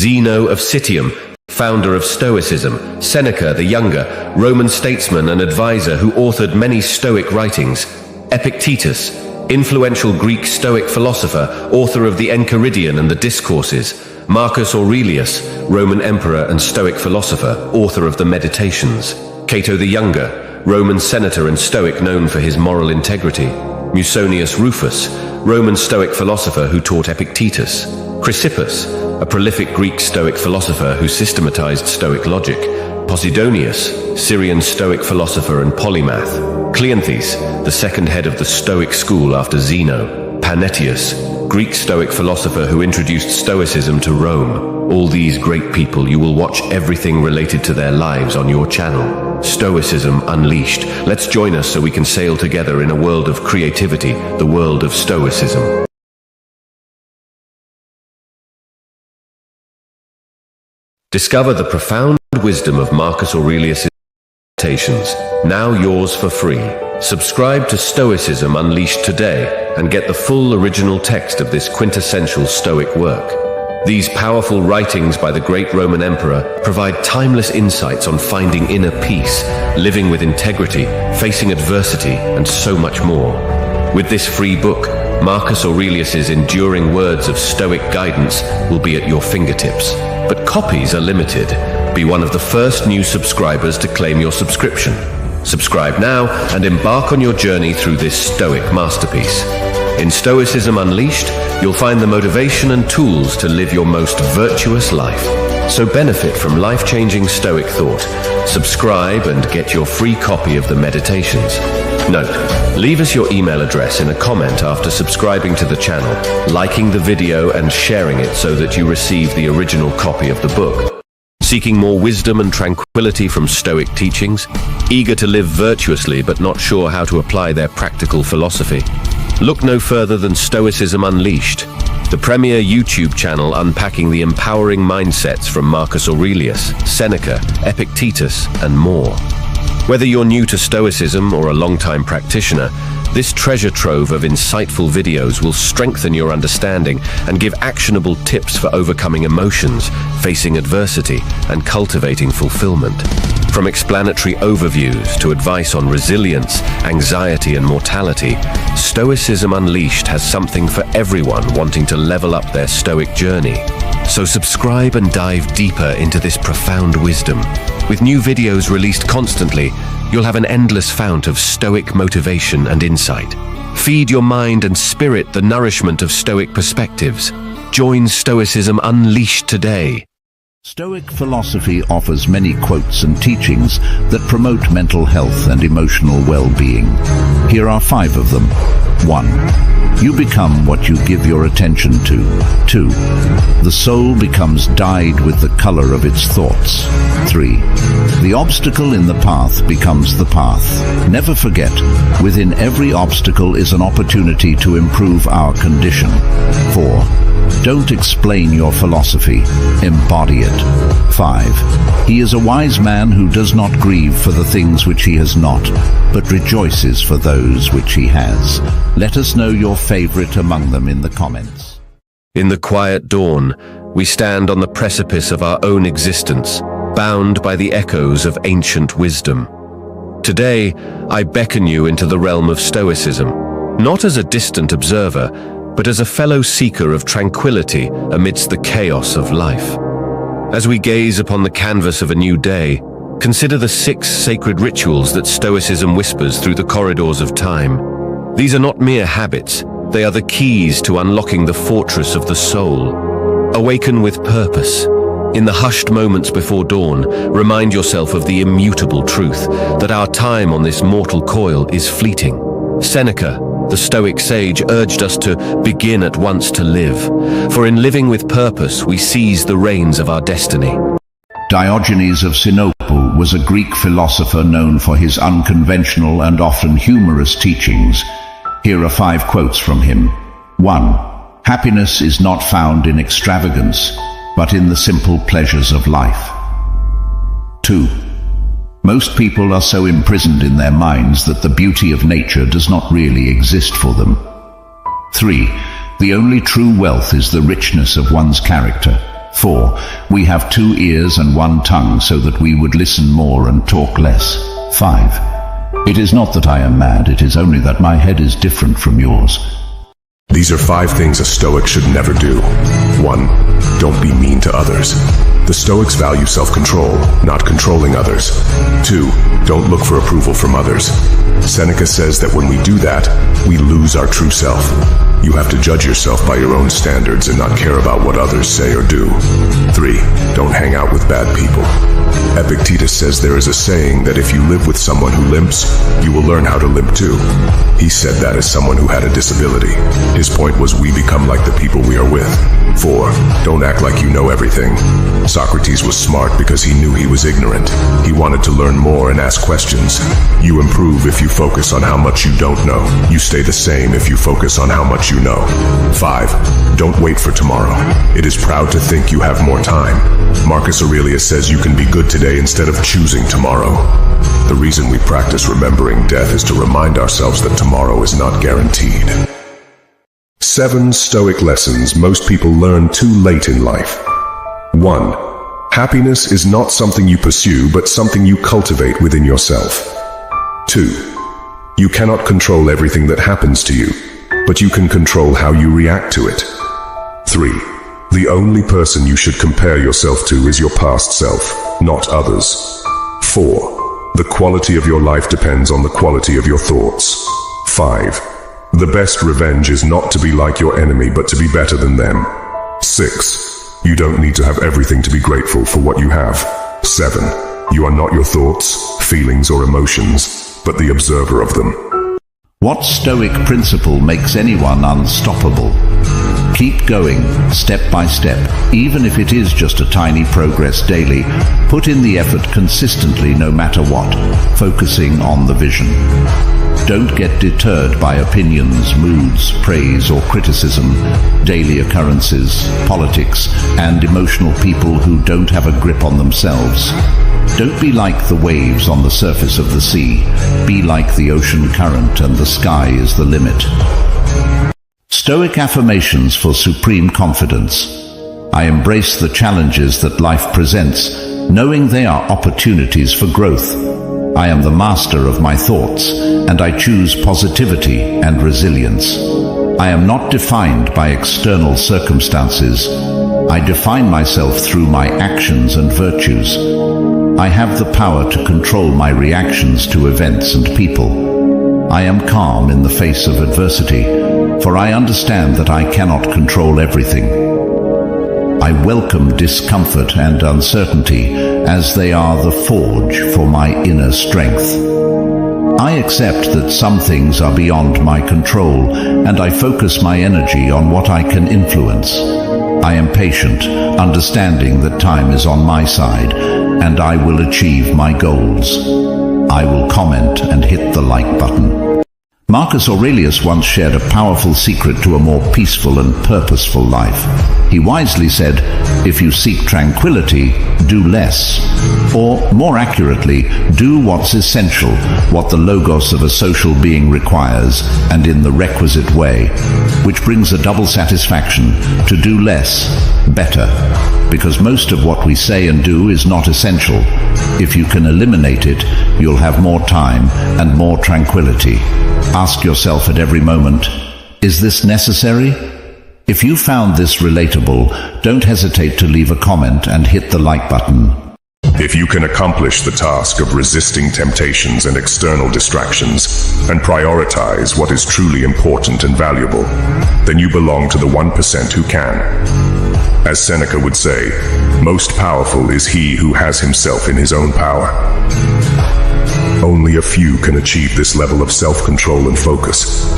Zeno of Citium, founder of Stoicism, Seneca the Younger, Roman statesman and advisor who authored many Stoic writings, Epictetus, influential Greek Stoic philosopher, author of the Enchiridion and the Discourses, Marcus Aurelius, Roman emperor and Stoic philosopher, author of the Meditations, Cato the Younger, Roman senator and Stoic known for his moral integrity, Musonius Rufus, Roman Stoic philosopher who taught Epictetus, Chrysippus, a prolific Greek Stoic philosopher who systematized Stoic logic, Posidonius, Syrian Stoic philosopher and polymath, Cleanthes, the second head of the Stoic school after Zeno, Panetius, Greek Stoic philosopher who introduced Stoicism to Rome. All these great people, you will watch everything related to their lives on your channel. Stoicism Unleashed. Let's join us so we can sail together in a world of creativity, the world of Stoicism. Discover the profound wisdom of Marcus Aurelius' Meditations, now yours for free. Subscribe to Stoicism Unleashed today and get the full original text of this quintessential Stoic work. These powerful writings by the great Roman emperor provide timeless insights on finding inner peace, living with integrity, facing adversity, and so much more. With this free book, Marcus Aurelius' enduring words of Stoic guidance will be at your fingertips. But copies are limited. Be one of the first new subscribers to claim your subscription. Subscribe now and embark on your journey through this Stoic masterpiece. In Stoicism Unleashed, you'll find the motivation and tools to live your most virtuous life. So benefit from life-changing Stoic thought. Subscribe and get your free copy of the Meditations. Note, leave us your email address in a comment after subscribing to the channel, liking the video and sharing it so that you receive the original copy of the book. Seeking more wisdom and tranquility from Stoic teachings? Eager to live virtuously but not sure how to apply their practical philosophy? Look no further than Stoicism Unleashed, the premier YouTube channel unpacking the empowering mindsets from Marcus Aurelius, Seneca, Epictetus, and more. Whether you're new to Stoicism or a long-time practitioner, this treasure trove of insightful videos will strengthen your understanding and give actionable tips for overcoming emotions, facing adversity, and cultivating fulfillment. From explanatory overviews to advice on resilience, anxiety, and mortality, Stoicism Unleashed has something for everyone wanting to level up their Stoic journey. So subscribe and dive deeper into this profound wisdom. With new videos released constantly, you'll have an endless fount of Stoic motivation and insight. Feed your mind and spirit the nourishment of Stoic perspectives. Join Stoicism Unleashed today. Stoic philosophy offers many quotes and teachings that promote mental health and emotional well-being. Here are 5 of them. 1. You become what you give your attention to. 2. The soul becomes dyed with the color of its thoughts. 3. The obstacle in the path becomes the path. Never forget, within every obstacle is an opportunity to improve our condition. 4. Don't explain your philosophy, embody it. 5. He is a wise man who does not grieve for the things which he has not, but rejoices for those which he has. Let us know your favorite among them in the comments. In the quiet dawn, we stand on the precipice of our own existence, bound by the echoes of ancient wisdom. Today, I beckon you into the realm of Stoicism, not as a distant observer, but as a fellow seeker of tranquility amidst the chaos of life. As we gaze upon the canvas of a new day, consider the 6 sacred rituals that Stoicism whispers through the corridors of time. These are not mere habits, they are the keys to unlocking the fortress of the soul. Awaken with purpose. In the hushed moments before dawn, remind yourself of the immutable truth that our time on this mortal coil is fleeting. Seneca, the Stoic sage, urged us to begin at once to live, for in living with purpose we seize the reins of our destiny. Diogenes of Sinope was a Greek philosopher known for his unconventional and often humorous teachings. Here are 5 quotes from him. 1. Happiness is not found in extravagance, but in the simple pleasures of life. 2. Most people are so imprisoned in their minds that the beauty of nature does not really exist for them. 3. The only true wealth is the richness of one's character. 4. We have 2 ears and 1 tongue so that we would listen more and talk less. 5. It is not that I am mad, it is only that my head is different from yours. These are 5 things a Stoic should never do. 1. Don't be mean to others. The Stoics value self-control, not controlling others. 2. Don't look for approval from others. Seneca says that when we do that, we lose our true self. You have to judge yourself by your own standards and not care about what others say or do. 3. Don't hang out with bad people. Epictetus says there is a saying that if you live with someone who limps, you will learn how to limp too. He said that as someone who had a disability. His point was we become like the people we are with. 4. Don't act like you know everything. Socrates was smart because he knew he was ignorant. He wanted to learn more and ask questions. You improve if you focus on how much you don't know. You stay the same if you focus on how much you know. 5. Don't wait for tomorrow. It is proud to think you have more time. Marcus Aurelius says you can be good today instead of choosing tomorrow. The reason we practice remembering death is to remind ourselves that tomorrow is not guaranteed. 7 Stoic lessons most people learn too late in life. 1. Happiness is not something you pursue, but something you cultivate within yourself. 2. You cannot control everything that happens to you, but you can control how you react to it. 3. The only person you should compare yourself to is your past self, not others. 4. The quality of your life depends on the quality of your thoughts. 5. The best revenge is not to be like your enemy, but to be better than them. 6. You don't need to have everything to be grateful for what you have. 7. You are not your thoughts, feelings, or emotions, but the observer of them. What Stoic principle makes anyone unstoppable? Keep going, step by step, even if it is just a tiny progress daily. Put in the effort consistently no matter what, focusing on the vision. Don't get deterred by opinions, moods, praise or criticism, daily occurrences, politics, and emotional people who don't have a grip on themselves. Don't be like the waves on the surface of the sea. Be like the ocean current, and the sky is the limit. Stoic affirmations for supreme confidence. I embrace the challenges that life presents, knowing they are opportunities for growth. I am the master of my thoughts, and I choose positivity and resilience. I am not defined by external circumstances. I define myself through my actions and virtues. I have the power to control my reactions to events and people. I am calm in the face of adversity, for I understand that I cannot control everything. I welcome discomfort and uncertainty, as they are the forge for my inner strength. I accept that some things are beyond my control, and I focus my energy on what I can influence. I am patient, understanding that time is on my side, and I will achieve my goals. I will comment and hit the like button. Marcus Aurelius once shared a powerful secret to a more peaceful and purposeful life. He wisely said, if you seek tranquility, do less. Or, more accurately, do what's essential, what the logos of a social being requires, and in the requisite way, which brings a double satisfaction: to do less, better. Because most of what we say and do is not essential. If you can eliminate it, you'll have more time and more tranquility. Ask yourself at every moment, is this necessary? If you found this relatable, don't hesitate to leave a comment and hit the like button. If you can accomplish the task of resisting temptations and external distractions, and prioritize what is truly important and valuable, then you belong to the 1% who can. As Seneca would say, most powerful is he who has himself in his own power. Only a few can achieve this level of self-control and focus.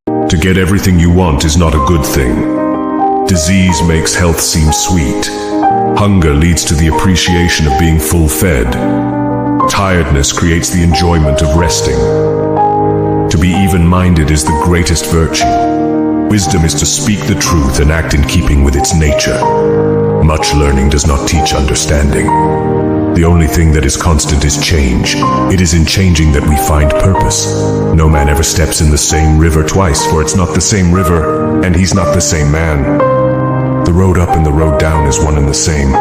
To get everything you want is not a good thing. Disease makes health seem sweet. Hunger leads to the appreciation of being full-fed. Tiredness creates the enjoyment of resting. To be even-minded is the greatest virtue. Wisdom is to speak the truth and act in keeping with its nature. Much learning does not teach understanding. The only thing that is constant is change. It is in changing that we find purpose. No man ever steps in the same river twice, for it's not the same river, and he's not the same man. The road up and the road down is one and the same.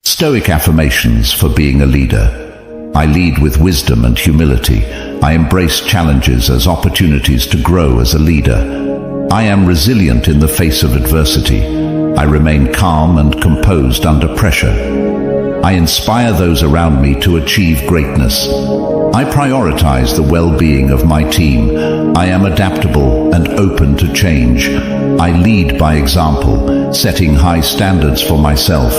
Stoic affirmations for being a leader. I lead with wisdom and humility. I embrace challenges as opportunities to grow as a leader. I am resilient in the face of adversity. I remain calm and composed under pressure. I inspire those around me to achieve greatness. I prioritize the well-being of my team. I am adaptable and open to change. I lead by example, setting high standards for myself.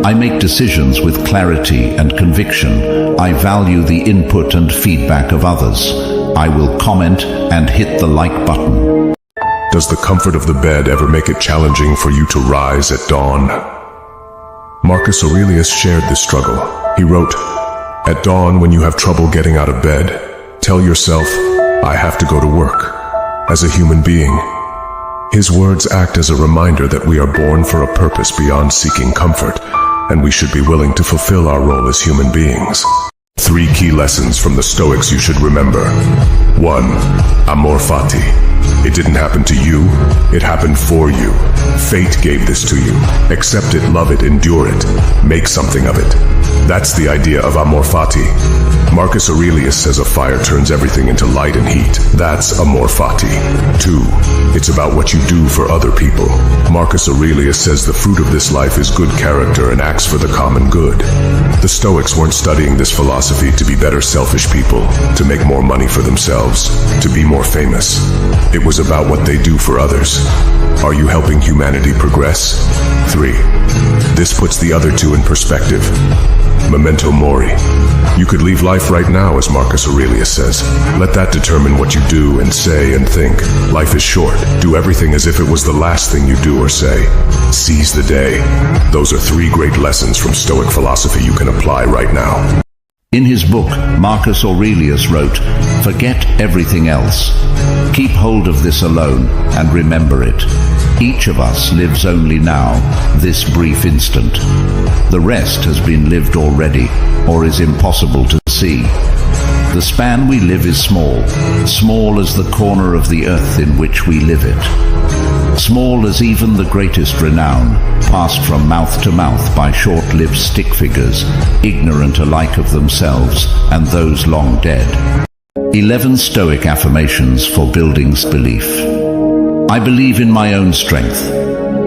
I make decisions with clarity and conviction. I value the input and feedback of others. I will comment and hit the like button. Does the comfort of the bed ever make it challenging for you to rise at dawn? Marcus Aurelius shared this struggle. He wrote, "At dawn, when you have trouble getting out of bed, tell yourself, I have to go to work, as a human being." His words act as a reminder that we are born for a purpose beyond seeking comfort, and we should be willing to fulfill our role as human beings. 3 key lessons from the Stoics you should remember. 1. Amor fati. It didn't happen to you, it happened for you. Fate gave this to you. Accept it, love it, endure it. Make something of it. That's the idea of amor fati. Marcus Aurelius says a fire turns everything into light and heat. That's amor fati. 2. It's about what you do for other people. Marcus Aurelius says the fruit of this life is good character and acts for the common good. The Stoics weren't studying this philosophy to be better selfish people, to make more money for themselves, to be more famous. It was about what they do for others. Are you helping humanity progress? 3. This puts the other 2 in perspective. Memento mori. You could leave life right now, as Marcus Aurelius says. Let that determine what you do and say and think. Life is short. Do everything as if it was the last thing you do or say. Seize the day. Those are 3 great lessons from Stoic philosophy you can apply right now. In his book, Marcus Aurelius wrote, "Forget everything else. Keep hold of this alone and remember it. Each of us lives only now, this brief instant. The rest has been lived already, or is impossible to see. The span we live is small, small as the corner of the earth in which we live it. Small as even the greatest renown, passed from mouth to mouth by short-lived stick figures, ignorant alike of themselves and those long dead." 11 Stoic affirmations for building belief. I believe in my own strength.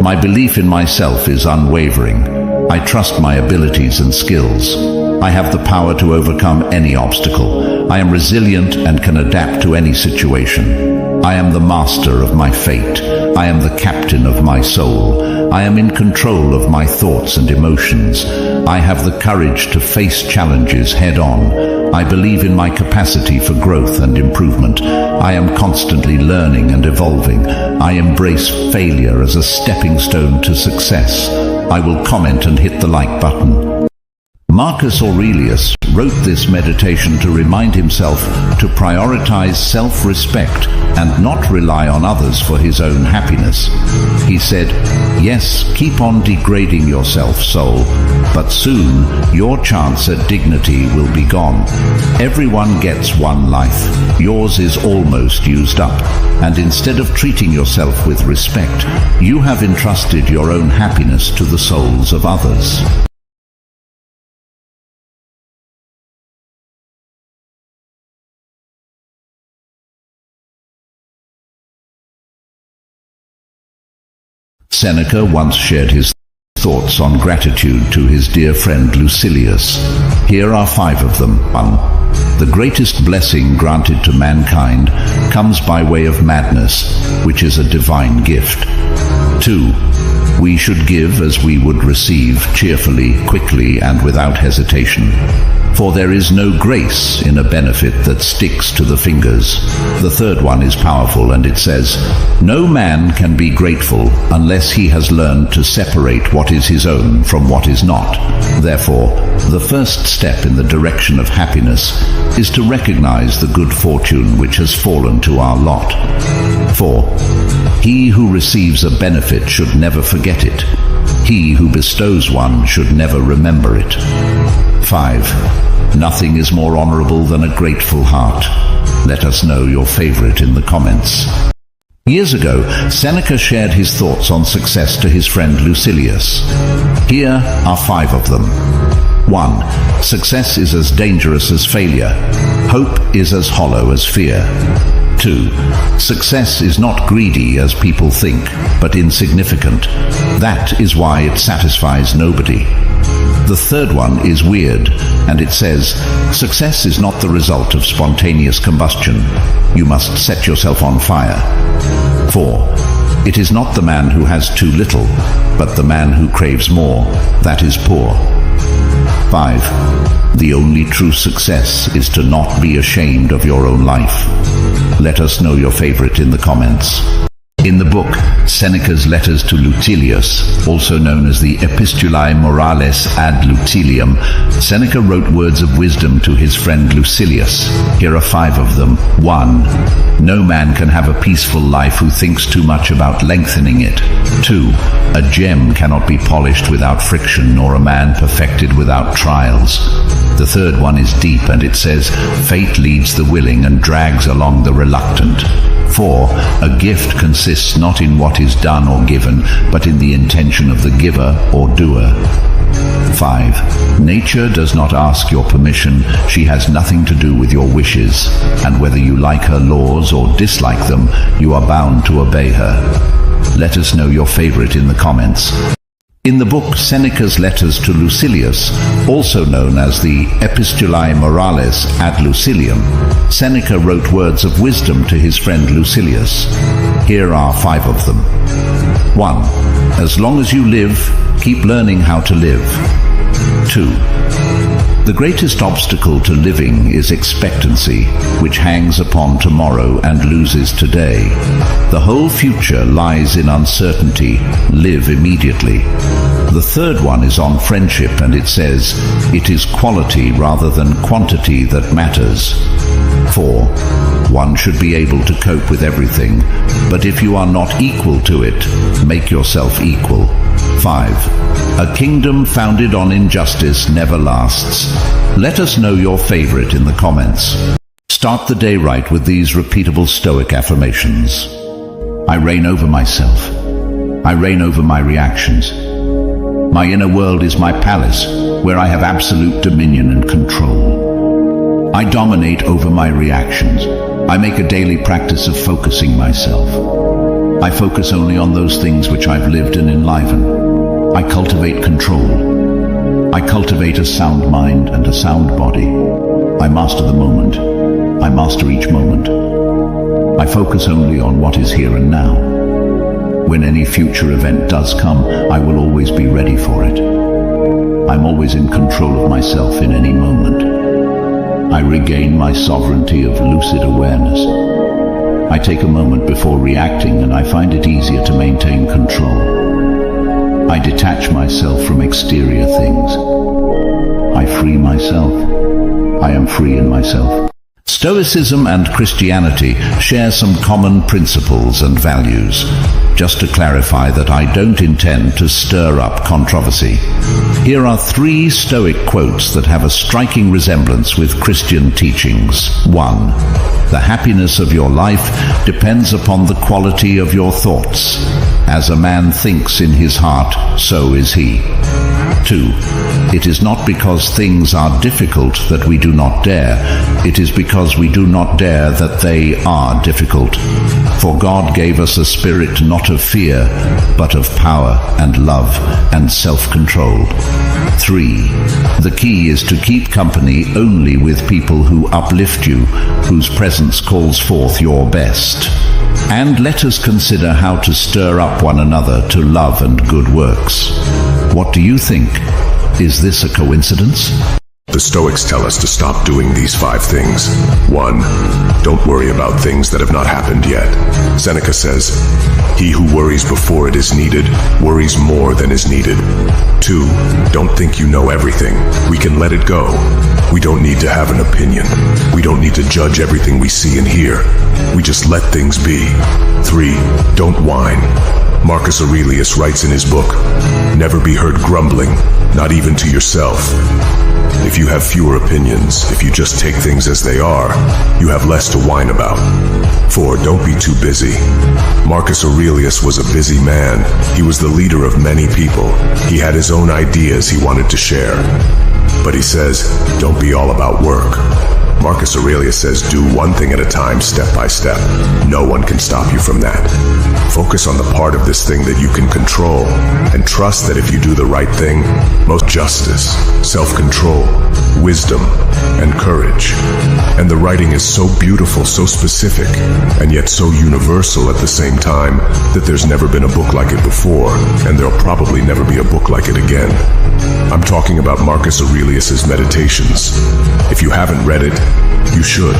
My belief in myself is unwavering. I trust my abilities and skills. I have the power to overcome any obstacle. I am resilient and can adapt to any situation. I am the master of my fate. I am the captain of my soul. I am in control of my thoughts and emotions. I have the courage to face challenges head-on. I believe in my capacity for growth and improvement. I am constantly learning and evolving. I embrace failure as a stepping stone to success. I will comment and hit the like button. Marcus Aurelius wrote this meditation to remind himself to prioritize self-respect and not rely on others for his own happiness. He said, "Yes, keep on degrading yourself, soul, but soon your chance at dignity will be gone. Everyone gets one life. Yours is almost used up, and instead of treating yourself with respect, you have entrusted your own happiness to the souls of others." Seneca once shared his thoughts on gratitude to his dear friend Lucilius. Here are 5 of them. 1. The greatest blessing granted to mankind comes by way of madness, which is a divine gift. 2. We should give as we would receive, cheerfully, quickly, and without hesitation. For there is no grace in a benefit that sticks to the fingers. The 3rd one is powerful, and it says, "No man can be grateful unless he has learned to separate what is his own from what is not." Therefore, the first step in the direction of happiness is to recognize the good fortune which has fallen to our lot. 4. He who receives a benefit should never forget it. He who bestows one should never remember it. 5. Nothing is more honorable than a grateful heart. Let us know your favorite in the comments. Years ago, Seneca shared his thoughts on success to his friend Lucilius. Here are 5 of them. 1. Success is as dangerous as failure. Hope is as hollow as fear. 2. Success is not greedy as people think, but insignificant. That is why it satisfies nobody. The third one is weird, and it says, success is not the result of spontaneous combustion. You must set yourself on fire. 4. It is not the man who has too little, but the man who craves more. That is poor. 5. The only true success is to not be ashamed of your own life. Let us know your favorite in the comments. In the book, Seneca's Letters to Lucilius, also known as the Epistulae Morales ad Lucilium, Seneca wrote words of wisdom to his friend Lucilius. Here are 5 of them. 1. No man can have a peaceful life who thinks too much about lengthening it. 2. A gem cannot be polished without friction, nor a man perfected without trials. The third one is deep, and it says, fate leads the willing and drags along the reluctant. 4. A gift consists not in what is done or given, but in the intention of the giver or doer. 5. Nature does not ask your permission. She has nothing to do with your wishes, and whether you like her laws or dislike them, you are bound to obey her. Let us know your favorite in the comments. In the book Seneca's Letters to Lucilius, also known as the Epistulae Morales ad Lucilium, Seneca wrote words of wisdom to his friend Lucilius. Here are 5 of them. 1. As long as you live, keep learning how to live. 2. The greatest obstacle to living is expectancy, which hangs upon tomorrow and loses today. The whole future lies in uncertainty. Live immediately. The third one is on friendship, and it says, it is quality rather than quantity that matters. 4. One should be able to cope with everything, but if you are not equal to it, make yourself equal. 5. A kingdom founded on injustice never lasts. Let us know your favorite in the comments. Start the day right with these repeatable Stoic affirmations. I reign over myself. I reign over my reactions. My inner world is my palace, where I have absolute dominion and control. I dominate over my reactions. I make a daily practice of focusing myself. I focus only on those things which I've lived and enlivened. I cultivate control. I cultivate a sound mind and a sound body. I master the moment. I master each moment. I focus only on what is here and now. When any future event does come, I will always be ready for it. I'm always in control of myself in any moment. I regain my sovereignty of lucid awareness. I take a moment before reacting, and I find it easier to maintain control. I detach myself from exterior things. I free myself. I am free in myself. Stoicism and Christianity share some common principles and values. Just to clarify that I don't intend to stir up controversy. Here are 3 Stoic quotes that have a striking resemblance with Christian teachings. 1. The happiness of your life depends upon the quality of your thoughts. As a man thinks in his heart, so is he. 2. It is not because things are difficult that we do not dare. It is because we do not dare that they are difficult. For God gave us a spirit not of fear, but of power and love and self-control. 3. The key is to keep company only with people who uplift you, whose presence calls forth your best. And let us consider how to stir up one another to love and good works. What do you think? Is this a coincidence? The Stoics tell us to stop doing these 5 things. 1. Don't worry about things that have not happened yet. Seneca says, he who worries before it is needed, worries more than is needed. 2. Don't think you know everything. We can let it go. We don't need to have an opinion. We don't need to judge everything we see and hear. We just let things be. 3. Don't whine. Marcus Aurelius writes in his book, never be heard grumbling, not even to yourself. If you have fewer opinions, if you just take things as they are, you have less to whine about. 4. Don't be too busy. Marcus Aurelius was a busy man. He was the leader of many people. He had his own ideas he wanted to share. But he says, don't be all about work. Marcus Aurelius says, do one thing at a time, step by step. No one can stop you from that. Focus on the part of this thing that you can control, and trust that if you do the right thing, most justice, self-control, wisdom, and courage. And the writing is so beautiful, so specific, and yet so universal at the same time that there's never been a book like it before, and there'll probably never be a book like it again. I'm talking about Marcus Aurelius's Meditations. If you haven't read it, you should.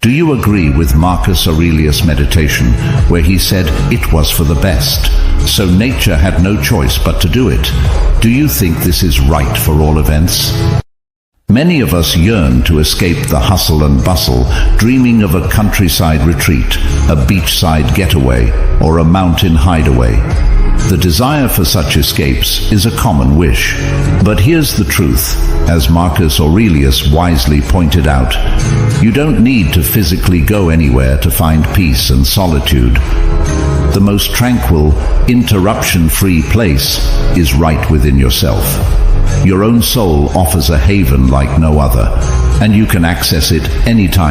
Do you agree with Marcus Aurelius' meditation, where he said it was for the best, so nature had no choice but to do it? Do you think this is right for all events? Many of us yearn to escape the hustle and bustle, dreaming of a countryside retreat, a beachside getaway, or a mountain hideaway. The desire for such escapes is a common wish. But here's the truth, as Marcus Aurelius wisely pointed out, you don't need to physically go anywhere to find peace and solitude. The most tranquil, interruption-free place is right within yourself. Your own soul offers a haven like no other, and you can access it anytime.